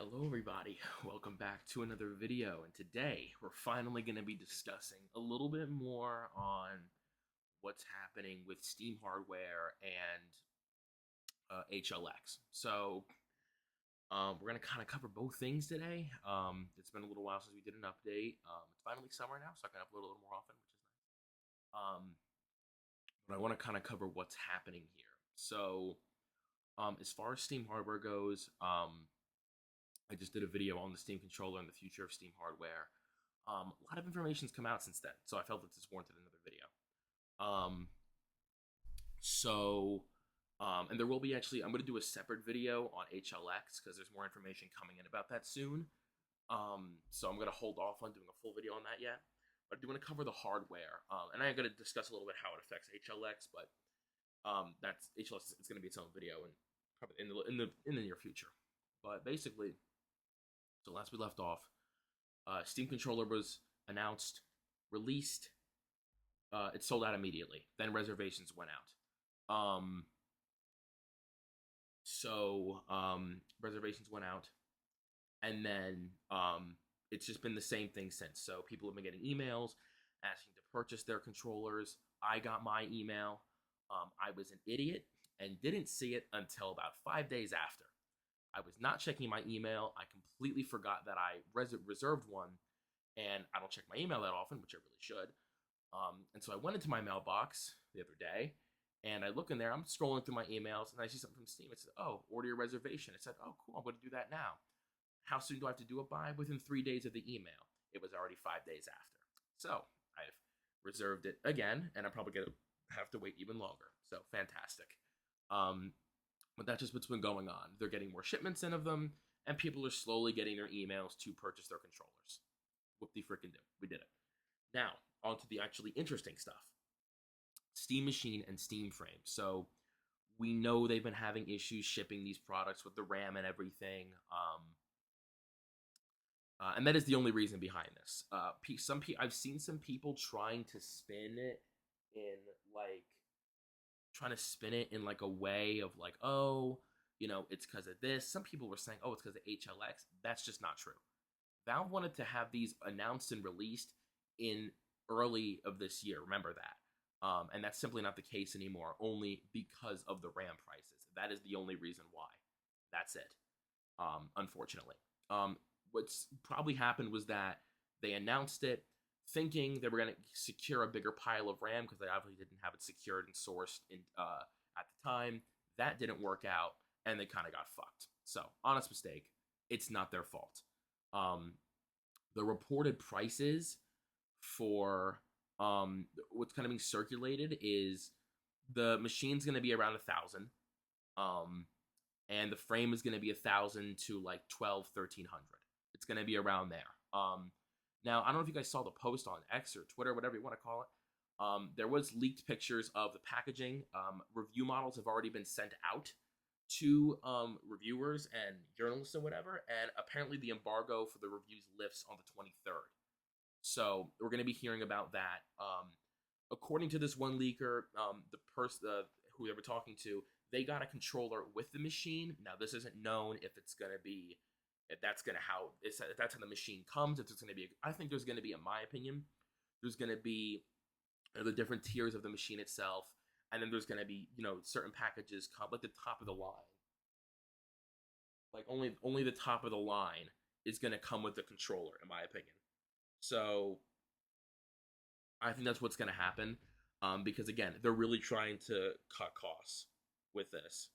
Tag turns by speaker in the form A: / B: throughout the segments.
A: Hello everybody, welcome back to another video, and today we're finally going to be discussing a little bit more on what's happening with Steam hardware and HLX. We're going to kind of cover both things today. It's been a little while since we did an update. It's finally summer now, so I can upload a little more often, which is nice. But I want to kind of cover what's happening here. As far as Steam hardware goes, I just did a video on the Steam controller and the future of Steam hardware. A lot of information's come out since then, so I felt that this warranted another video. And there will be I'm going to do a separate video on HLX because there's more information coming in about that soon. So I'm going to hold off on doing a full video on that yet. But I do want to cover the hardware, and I'm going to discuss a little bit how it affects HLX. But that's HLX. It's going to be its own video, and probably in the near future. But basically, so last we left off, Steam controller was announced, released. It sold out immediately. Then reservations went out. Reservations went out, and then it's just been the same thing since. So people have been getting emails asking to purchase their controllers. I got my email. I was an idiot and didn't see it until about 5 days after. I was not checking my email. I completely forgot that I reserved one, and I don't check my email that often, which I really should. And so I went into my mailbox the other day, and I look in there. I'm scrolling through my emails, and I see something from Steam. It said, "Oh, order your reservation." It said, "Oh, cool. I'm going to do that now." How soon do I have to do it by? Within 3 days of the email. It was already 5 days after. So I've reserved it again, and I'm probably going to have to wait even longer. So fantastic. But that's just what's been going on. They're getting more shipments in of them, and people are slowly getting their emails to purchase their controllers. Whoop-de-frickin' do. We did it. Now, on to the actually interesting stuff. Steam Machine and Steam Frame. So, we know they've been having issues shipping these products with the RAM and everything. And that is the only reason behind this. I've seen some people trying to spin it in, a way of oh, it's because of this. Some people were saying, oh, it's because of HLX. That's just not true. Valve wanted to have these announced and released in early of this year. Remember that. And that's simply not the case anymore, only because of the RAM prices. That is the only reason why. That's it. Unfortunately. What's probably happened was that they announced it thinking they were going to secure a bigger pile of RAM because they obviously didn't have it secured and sourced at the time. That didn't work out, and they kind of got fucked. So, honest mistake. It's not their fault. The reported prices for what's kind of being circulated is the machine's going to be around 1,000, and the frame is going to be 1,000 to 1,200-1,300. It's going to be around there. Now, I don't know if you guys saw the post on X or Twitter, whatever you want to call it. There was leaked pictures of the packaging. Review models have already been sent out to reviewers and journalists and whatever, and apparently the embargo for the reviews lifts on the 23rd. So we're going to be hearing about that. According to this one leaker, the person who they were talking to, they got a controller with the machine. Now, this isn't known if it's going to be if that's how the machine comes. If it's going to be, I think there's going to be, in my opinion, there's going to be the different tiers of the machine itself, and then there's going to be certain packages come the top of the line. Only the top of the line is going to come with the controller, in my opinion. So I think that's what's going to happen, because again, they're really trying to cut costs with this.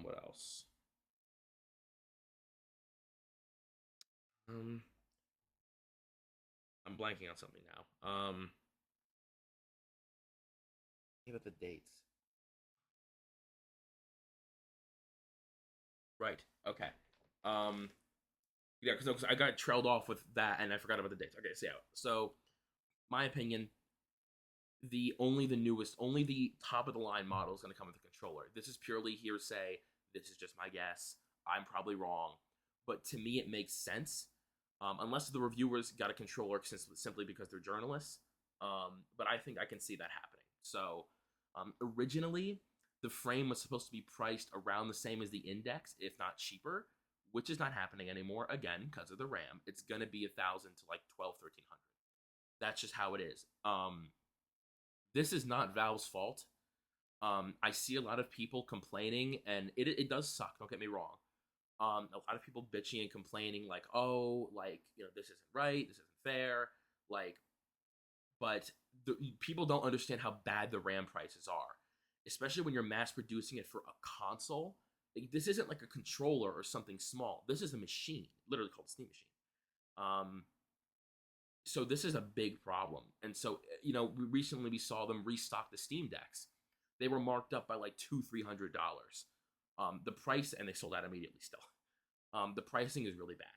A: What else? I'm blanking on something now. Think about the dates. Right. Okay. Yeah, because I got trailed off with that, and I forgot about the dates. Okay, so my opinion, only the top of the line model is going to come with the controller. This is purely hearsay. This is just my guess. I'm probably wrong, but to me, it makes sense. Unless the reviewers got a controller simply because they're journalists, But I think I can see that happening. So originally, the frame was supposed to be priced around the same as the Index, if not cheaper, which is not happening anymore. Again, because of the RAM, it's gonna be 1,000 to like 12, 1,300. That's just how it is. This is not Valve's fault. I see a lot of people complaining, and it does suck. Don't get me wrong. A lot of people bitching and complaining, like, oh, like, this isn't right, this isn't fair, like, but people don't understand how bad the RAM prices are, especially when you're mass producing it for a console. Like, this isn't like a controller or something small. This is a machine, literally called a Steam machine. So this is a big problem, and so recently we saw them restock the Steam Decks. They were marked up by like $200-300. The price, and they sold out immediately. Still, the pricing is really bad.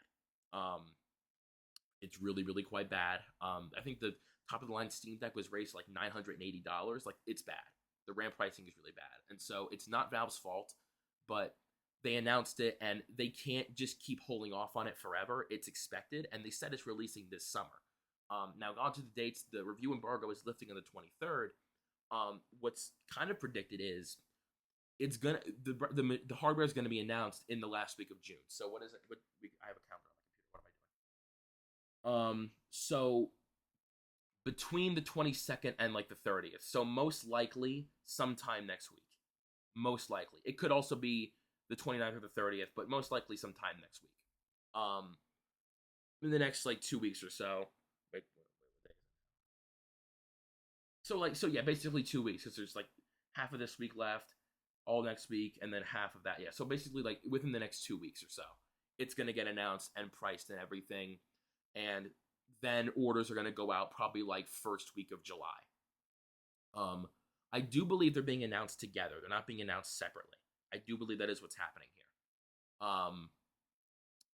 A: It's really, really quite bad. I think the top of the line Steam Deck was raised like $980. Like, it's bad. The RAM pricing is really bad, and so it's not Valve's fault, but they announced it, and they can't just keep holding off on it forever. It's expected, and they said it's releasing this summer. Now, on to the dates. The review embargo is lifting on the 23rd. What's kind of predicted is it's gonna the hardware is gonna be announced in the last week of June. So what is it? I have a counter on my computer. What am I doing? So between the 22nd and like the 30th. So most likely sometime next week. Most likely. It could also be the 29th or the 30th, but most likely sometime next week. In the next like 2 weeks or so. Wait, so yeah, basically 2 weeks, because there's like half of this week left, all next week, and then half of that. Yeah, so basically like within the next 2 weeks or so, it's gonna get announced and priced and everything, and then orders are gonna go out probably like first week of July. I do believe they're being announced together. They're not being announced separately. I do believe that is what's happening here.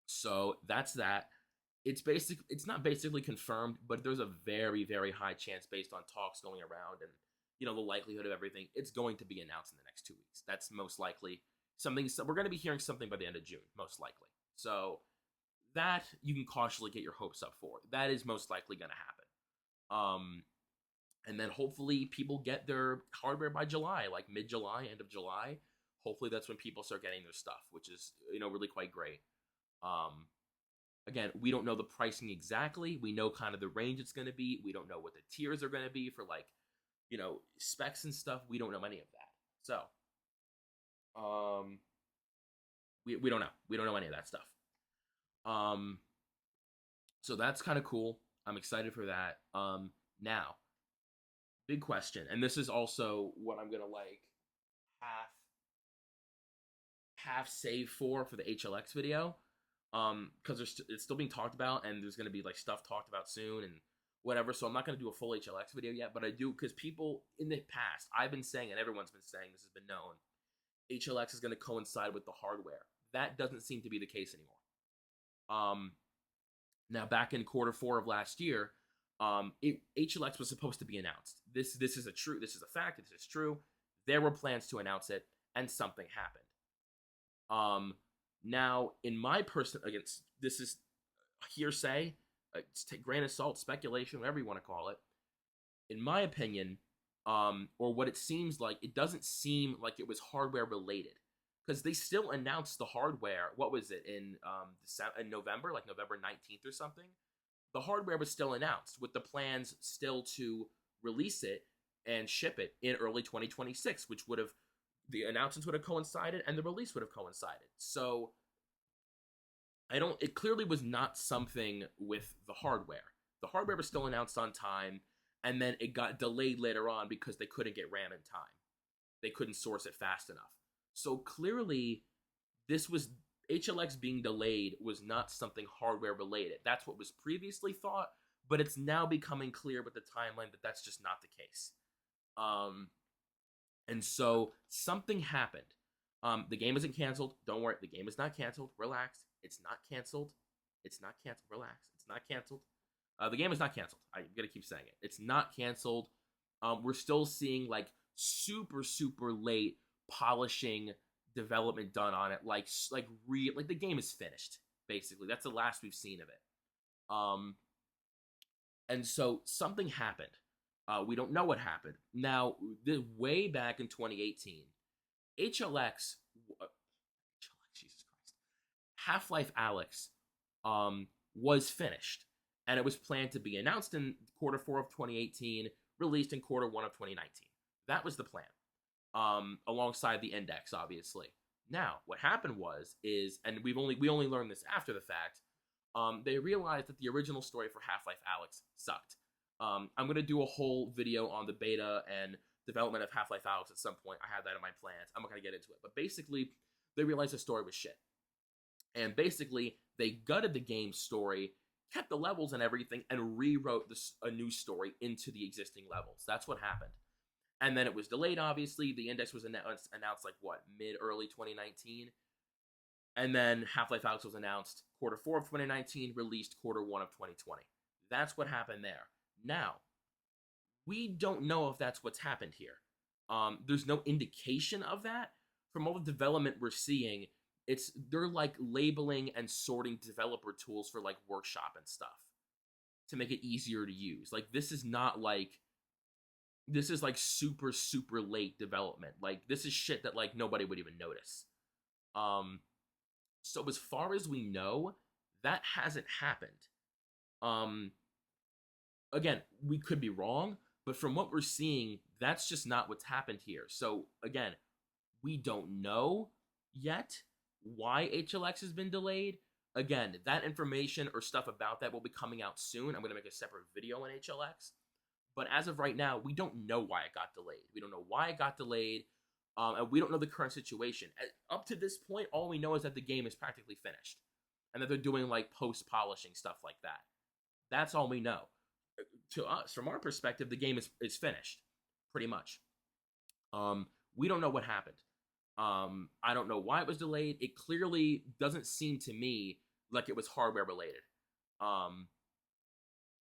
A: So that's that. It's not basically confirmed, but there's a very, very high chance, based on talks going around and the likelihood of everything, it's going to be announced in the next 2 weeks. That's most likely something. So we're going to be hearing something by the end of June, most likely. So that you can cautiously get your hopes up for. That is most likely going to happen. And then hopefully people get their hardware by July, like mid-July, end of July. Hopefully that's when people start getting their stuff, which is really quite great. Again, we don't know the pricing exactly. We know kind of the range it's going to be. We don't know what the tiers are going to be for like, specs and stuff. We don't know any of that. So, we don't know. We don't know any of that stuff. So that's kind of cool. I'm excited for that. Now, big question, and this is also what I'm gonna like half save for the HLX video. Because it's still being talked about, and there's gonna be like stuff talked about soon and whatever. So I'm not gonna do a full HLX video yet, but I do, because people in the past, I've been saying, and everyone's been saying, this has been known, HLX is gonna coincide with the hardware. That doesn't seem to be the case anymore. Now back in Q4 of last year, HLX was supposed to be announced. This is a fact. This is true. There were plans to announce it, and something happened. Now, in my again, this is hearsay, grain of salt, speculation, whatever you want to call it. In my opinion, or what it seems like, it doesn't seem like it was hardware related, because they still announced the hardware. What was it, in November, like November 19th or something? The hardware was still announced, with the plans still to release it and ship it in early 2026, which would have, the announcements would have coincided and the release would have coincided. So it clearly was not something with the hardware. The hardware was still announced on time, and then it got delayed later on because they couldn't get RAM in time. They couldn't source it fast enough. So clearly, HLX being delayed was not something hardware related. That's what was previously thought, but it's now becoming clear with the timeline that that's just not the case. And so something happened. The game isn't canceled. Don't worry, the game is not canceled. Relax. It's not canceled. It's not canceled. Relax. It's not canceled. The game is not canceled. I'm gonna keep saying it. It's not canceled. We're still seeing like super, super late polishing development done on it. Like the game is finished. Basically, that's the last we've seen of it. And so something happened. We don't know what happened. Now, way back in 2018, HLX, Jesus Christ, Half-Life Alyx, was finished, and it was planned to be announced in Q4 of 2018, released in Q1 of 2019. That was the plan, alongside the Index, obviously. Now, what happened is, and we only learned this after the fact. They realized that the original story for Half-Life Alyx sucked. I'm gonna do a whole video on the beta and development of Half-Life Alyx at some point. I have that in my plans. I'm not gonna get into it, but basically, they realized the story was shit, and basically they gutted the game's story, kept the levels and everything, and rewrote a new story into the existing levels. That's what happened. And then it was delayed, obviously. The Index was announced like, what, mid-early 2019? And then Half-Life Alyx was announced Q4 of 2019, released Q1 of 2020. That's what happened there. Now, we don't know if that's what's happened here. There's no indication of that. From all the development we're seeing, they're like labeling and sorting developer tools for like Workshop and stuff to make it easier to use. Like, this is like super, super late development. Like, this is shit that like nobody would even notice. So as far as we know, that hasn't happened. Again, we could be wrong, but from what we're seeing, that's just not what's happened here. So again, we don't know yet why HLX has been delayed. Again, that information or stuff about that will be coming out soon. I'm going to make a separate video on HLX. But as of right now, we don't know why it got delayed. We don't know why it got delayed, and we don't know the current situation. Up to this point, all we know is that the game is practically finished, and that they're doing like post-polishing stuff like that. That's all we know. To us, from our perspective, the game is finished, pretty much. We don't know what happened. I don't know why it was delayed. It clearly doesn't seem to me like it was hardware related.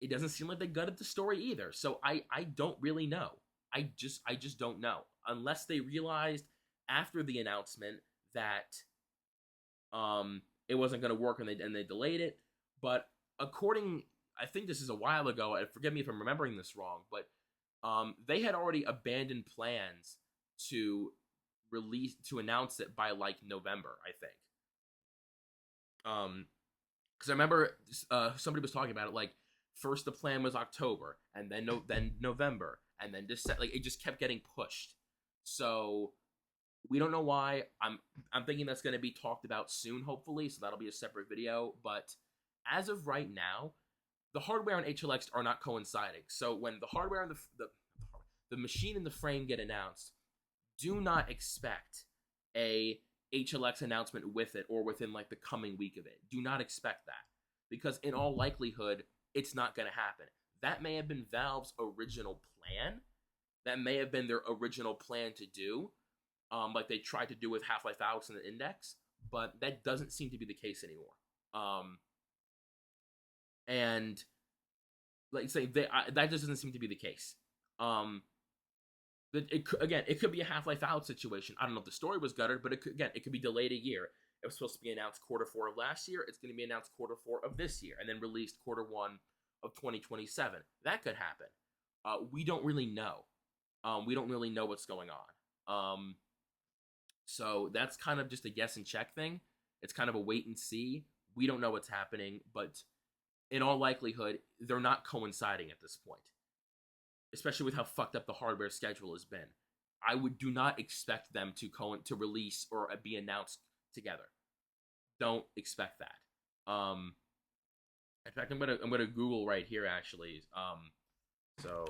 A: It doesn't seem like they gutted the story either. So I don't really know. I just don't know. Unless they realized after the announcement that it wasn't going to work and they delayed it. But I think this is a while ago, and forgive me if I'm remembering this wrong, but they had already abandoned plans to announce it by like November, I think. Because I remember somebody was talking about it, like, first the plan was October, and then November, and then December. Like, it just kept getting pushed. So we don't know why. I'm thinking that's going to be talked about soon, hopefully. So that'll be a separate video. But as of right now, the hardware and HLX are not coinciding. So when the hardware and the machine and the frame get announced, do not expect a HLX announcement with it or within like the coming week of it. Do not expect that, because in all likelihood, it's not going to happen. That may have been Valve's original plan. That may have been their original plan to do, like they tried to do with Half-Life Alyx and the Index, but that doesn't seem to be the case anymore. And like say that just doesn't seem to be the case. It could be a Half-Life Alyx situation. I don't know if the story was gutted, but it could be delayed a year. It was supposed to be announced Q4 of last year. It's going to be announced Q4 of this year, and then released Q1 of 2027. That could happen. We don't really know. We don't really know what's going on. So that's kind of just a guess and check thing. It's kind of a wait and see. We don't know what's happening, but in all likelihood, they're not coinciding at this point. Especially with how fucked up the hardware schedule has been. I do not expect them to release or be announced together. Don't expect that. In fact, I'm gonna Google right here actually. So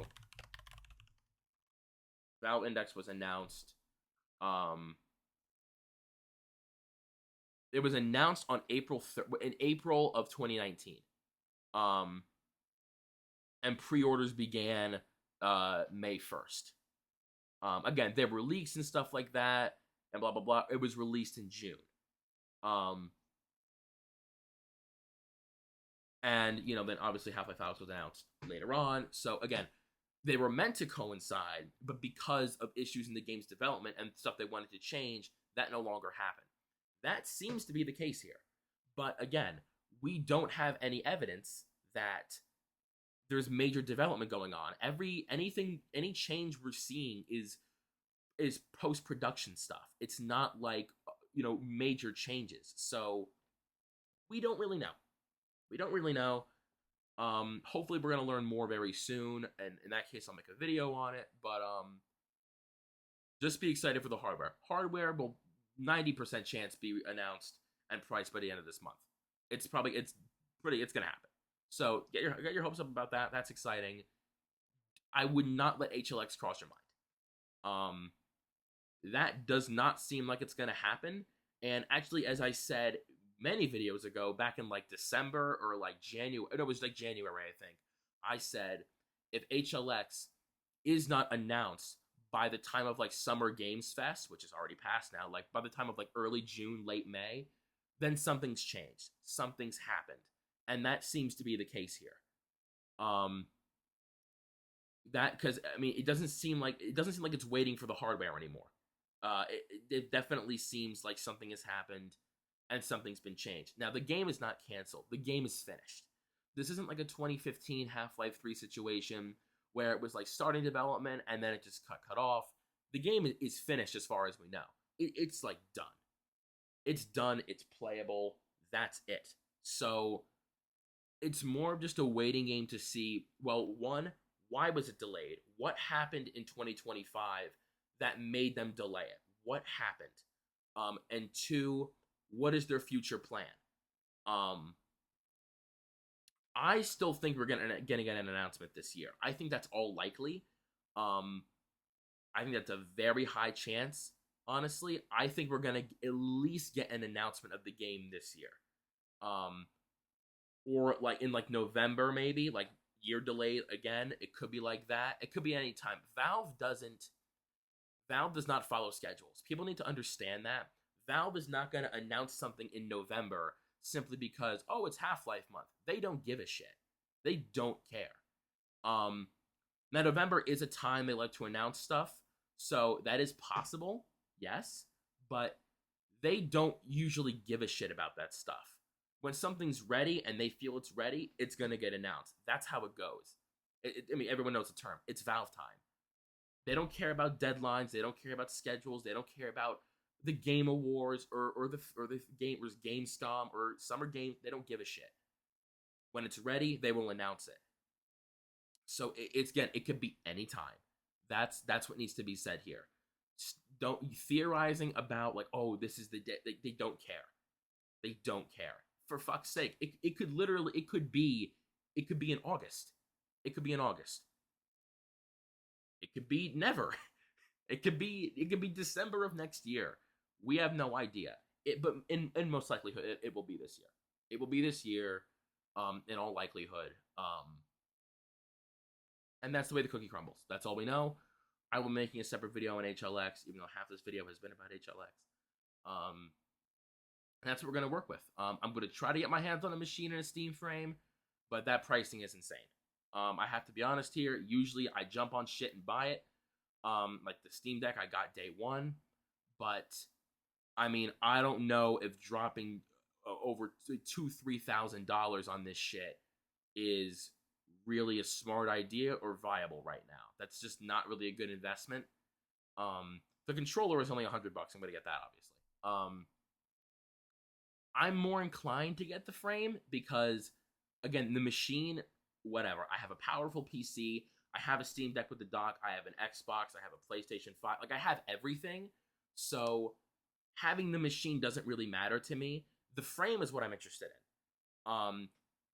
A: Valve Index was announced. It was announced on in April of 2019. And pre-orders began May 1st. Again, there were leaks and stuff like that, and blah blah blah. It was released in June. And then obviously Half-Life Alyx was announced later on. So again, they were meant to coincide, but because of issues in the game's development and stuff they wanted to change, that no longer happened. That seems to be the case here. But again, we don't have any evidence that there's major development going on. Any change we're seeing is post production stuff. It's not like major changes. So we don't really know. We don't really know. Hopefully we're gonna learn more very soon, and in that case, I'll make a video on it. But just be excited for the hardware. Hardware will 90% chance be announced and priced by the end of this month. It's gonna happen. So get your hopes up about that. That's exciting. I would not let HLX cross your mind. That does not seem like it's gonna happen. And actually, as I said many videos ago, back in like December or like January, no, it was like January, I think, I said if HLX is not announced by the time of like Summer Games Fest, which is already passed now, like by the time of like early June, late May, then something's changed. Something's happened. And that seems to be the case here. Because I mean, it doesn't seem like it's waiting for the hardware anymore. It definitely seems like something has happened and something's been changed. Now, the game is not canceled. The game is finished. This isn't like a 2015 Half-Life 3 situation where it was like starting development and then it just cut off. The game is finished as far as we know. It's like done. It's done. It's playable. That's it. So it's more of just a waiting game to see, well, one, why was it delayed? What happened in 2025 that made them delay it? What happened? And two, what is their future plan? I still think we're gonna get an announcement this year. I think that's all likely. I think that's a very high chance. Honestly, I think we're gonna at least get an announcement of the game this year. Or like in like November, maybe, like year delayed again. It could be like that. It could be any time. Valve does not follow schedules. People need to understand that. Valve is not going to announce something in November simply because, oh, it's Half-Life month. They don't give a shit. They don't care. Now, November is a time they like to announce stuff, so that is possible, yes, but they don't usually give a shit about that stuff. When something's ready and they feel it's ready, it's going to get announced. That's how it goes. I mean, everyone knows the term. It's Valve time. They don't care about deadlines. They don't care about schedules. They don't care about the Game Awards or the Gamescom or Summer Games. They don't give a shit. When it's ready, they will announce it. So it could be any time. That's what needs to be said here. Don't theorizing about like, oh, this is the day. They don't care. They don't care. For fuck's sake, it could be in August. It could be in August. It could be never. It could be December of next year. We have no idea. But in most likelihood, it will be this year. It will be this year, in all likelihood. And that's the way the cookie crumbles. That's all we know. I will be making a separate video on HLX, even though half this video has been about HLX. And that's what we're going to work with. I'm going to try to get my hands on a machine and a Steam frame, but that pricing is insane. I have to be honest here. Usually I jump on shit and buy it. Like the Steam Deck I got day one. But, I mean, I don't know if dropping over $2,000-$3,000 on this shit is really a smart idea or viable right now. That's just not really a good investment. The controller is only $100. I'm going to get that, obviously. I'm more inclined to get the frame because, again, the machine, whatever. I have a powerful PC. I have a Steam Deck with the dock. I have an Xbox. I have a PlayStation 5. Like, I have everything. So, having the machine doesn't really matter to me. The frame is what I'm interested in.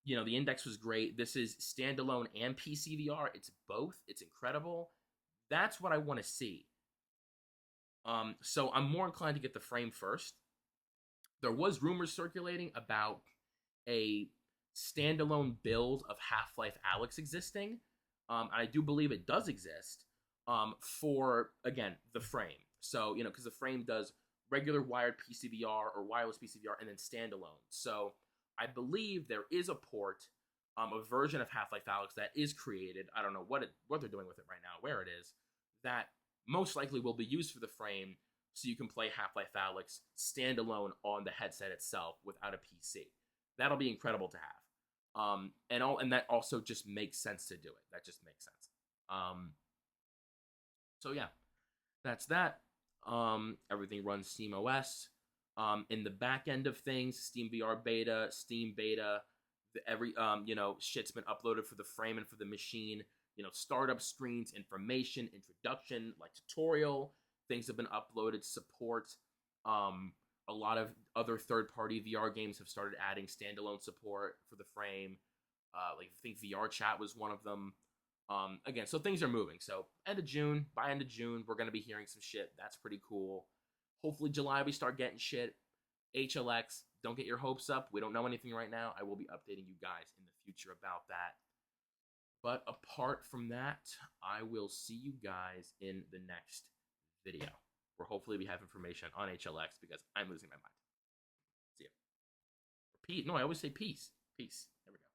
A: The Index was great. This is standalone and PC VR. It's both. It's incredible. That's what I want to see. So, I'm more inclined to get the frame first. There was rumors circulating about a standalone build of Half-Life Alyx existing. I do believe it does exist for, again, the frame. So, because the frame does regular wired PCVR or wireless PCVR and then standalone. So, I believe there is a port, a version of Half-Life Alyx that is created. I don't know what they're doing with it right now, where it is, that most likely will be used for the frame so you can play Half-Life Alyx standalone on the headset itself without a PC. That'll be incredible to And that also just makes sense to do it. That just makes sense. So yeah, that's that. Everything runs Steam OS. In the back end of things, Steam VR beta, Steam beta, every shit's been uploaded for the frame and for the machine. Startup screens, information, introduction, like tutorial things have been uploaded. Support. A lot of other third-party VR games have started adding standalone support for the frame. Like I think VR Chat was one of them. Again, so things are moving. So by end of June, we're gonna be hearing some shit. That's pretty cool. Hopefully July we start getting shit. HLX, don't get your hopes up. We don't know anything right now. I will be updating you guys in the future about that. But apart from that, I will see you guys in the next video, where hopefully we have information on HLX because I'm losing my mind. See ya. Pete. No, I always say peace. Peace. There we go.